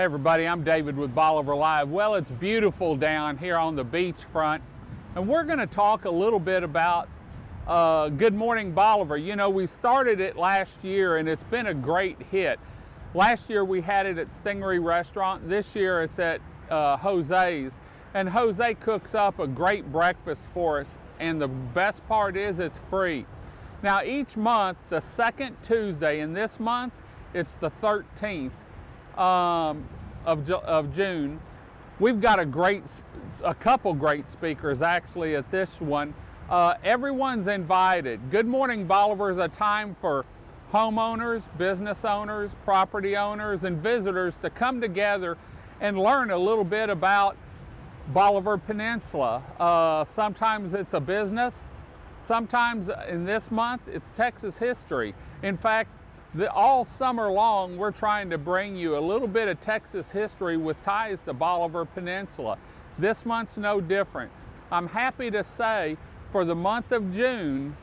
Hey everybody, I'm David with Bolivar Live. Well, it's beautiful down here on the beachfront, and we're going to talk a little bit about Good Morning Bolivar. You know, we started it last year and it's been a great hit. Last year we had it at Stingery Restaurant. This year it's at Jose's, and Jose cooks up a great breakfast for us, and the best part is it's free. Now each month, the second Tuesday, in this month it's the 13th of June, we've got a couple great speakers actually at this one. Everyone's invited. Good Morning Bolivar is a time for homeowners, business owners, property owners, and visitors to come together and learn a little bit about Bolivar Peninsula. Sometimes it's a business, sometimes in this month it's Texas history. In fact, all summer long we're trying to bring you a little bit of Texas history with ties to Bolivar Peninsula. This month's no different. I'm happy to say for the month of June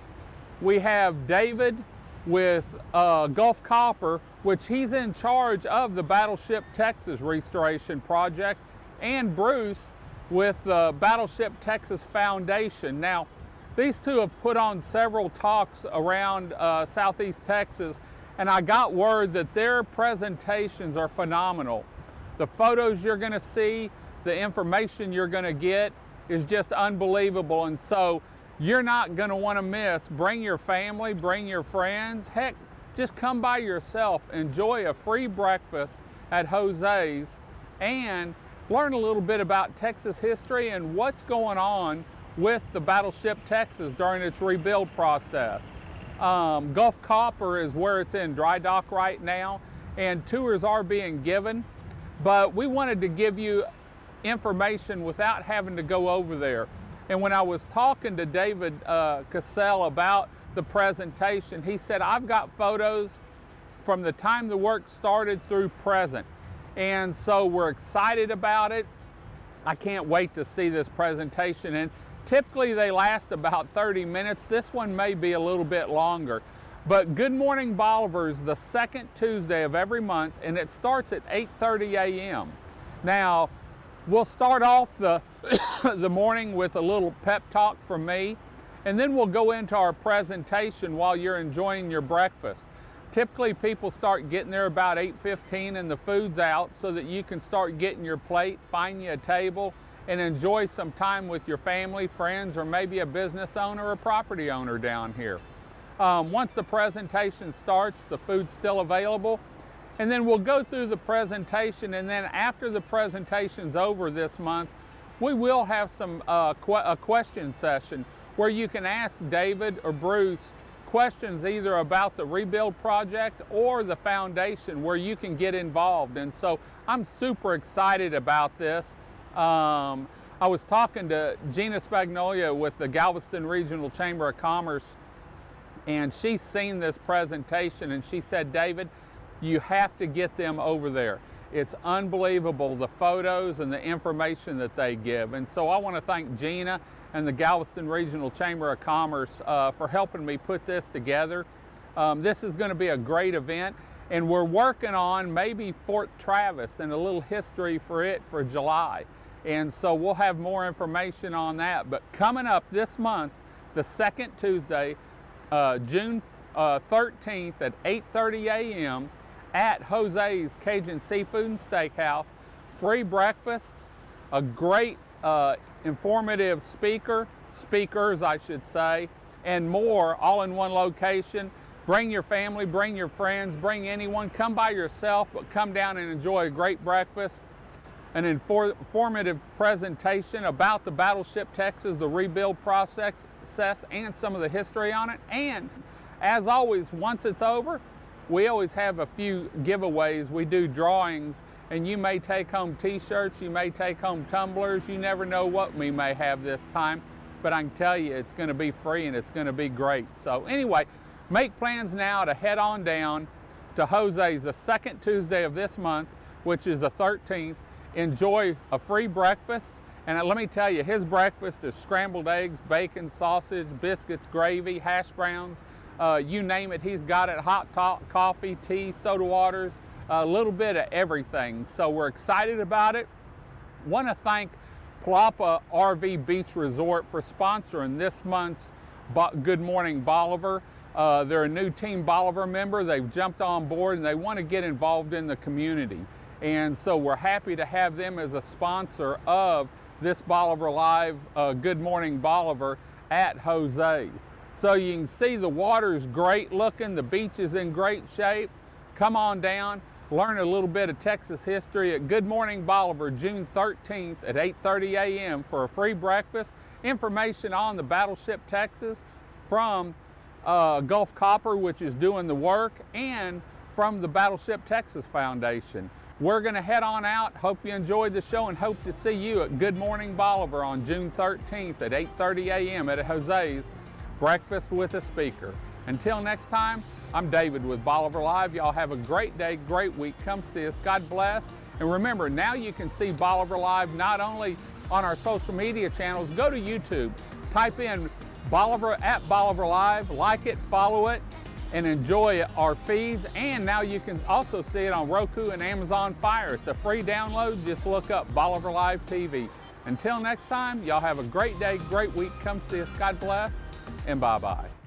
we have David with Gulf Copper, which he's in charge of the Battleship Texas restoration project, and Bruce with the Battleship Texas Foundation. Now these two have put on several talks around Southeast Texas, and I got word that their presentations are phenomenal. The photos you're going to see, the information you're going to get is just unbelievable, and so you're not going to want to miss. Bring your family, bring your friends. Heck, just come by yourself, enjoy a free breakfast at Jose's, and learn a little bit about Texas history and what's going on with the Battleship Texas during its rebuild process. Gulf Copper is where it's in dry dock right now, and tours are being given, but we wanted to give you information without having to go over there. And when I was talking to David Cassell about the presentation, he said, I've got photos from the time the work started through present, and so we're excited about it. I can't wait to see this presentation, and typically they last about 30 minutes. This one may be a little bit longer. But Good Morning Bolivar is the second Tuesday of every month, and it starts at 8:30 a.m. Now, we'll start off the morning with a little pep talk from me, and then we'll go into our presentation while you're enjoying your breakfast. Typically people start getting there about 8:15 and the food's out, so that you can start getting your plate, find you a table, and enjoy some time with your family, friends, or maybe a business owner or property owner down here. Once the presentation starts, the food's still available, and then we'll go through the presentation, and then after the presentation's over this month, we will have a question session where you can ask David or Bruce questions either about the rebuild project or the foundation, where you can get involved. And so I'm super excited about this. I was talking to Gina Spagnolia with the Galveston Regional Chamber of Commerce, and she's seen this presentation, and she said, David, you have to get them over there. It's unbelievable, the photos and the information that they give. And so I want to thank Gina and the Galveston Regional Chamber of Commerce for helping me put this together. This is going to be a great event, and we're working on maybe Fort Travis and a little history for it for July. And so we'll have more information on that. But coming up this month, the second Tuesday, June 13th at 8:30 a.m. at Jose's Cajun Seafood and Steakhouse, free breakfast, a great informative speakers I should say, and more, all in one location. Bring your family, bring your friends, bring anyone. Come by yourself, but come down and enjoy a great breakfast, an informative presentation about the Battleship Texas, the rebuild process, and some of the history on it. And as always, once it's over, we always have a few giveaways. We do drawings, and you may take home t-shirts, you may take home tumblers. You never know what we may have this time, but I can tell you it's going to be free and it's going to be great. So anyway, make plans now to head on down to Jose's the second Tuesday of this month, which is the 13th. Enjoy a free breakfast, and let me tell you, his breakfast is scrambled eggs, bacon, sausage, biscuits, gravy, hash browns, you name it, he's got it. Hot coffee, tea, soda waters, a little bit of everything. So we're excited about it. Want to thank Palapa RV Beach Resort for sponsoring this month's Good Morning Bolivar. They're a new Team Bolivar member. They've jumped on board and they want to get involved in the community. And so we're happy to have them as a sponsor of this Bolivar Live Good Morning Bolivar at Jose's. So you can see the water's great looking, the beach is in great shape. Come on down, learn a little bit of Texas history at Good Morning Bolivar, June 13th at 8:30 a.m. for a free breakfast. Information on the Battleship, Texas from Gulf Copper, which is doing the work, and from the Battleship Texas Foundation. We're going to head on out. Hope you enjoyed the show and hope to see you at Good Morning Bolivar on June 13th at 8:30 a.m. at Jose's Breakfast with a Speaker. Until next time, I'm David with Bolivar Live. Y'all have a great day, great week. Come see us. God bless. And remember, now you can see Bolivar Live not only on our social media channels. Go to YouTube, type in Bolivar at Bolivar Live, like it, follow it, and enjoy our feeds. And now you can also see it on Roku and Amazon Fire. It's a free download. Just look up Bolivar Live TV. Until next time, y'all have a great day, great week. Come see us. God bless, and bye-bye.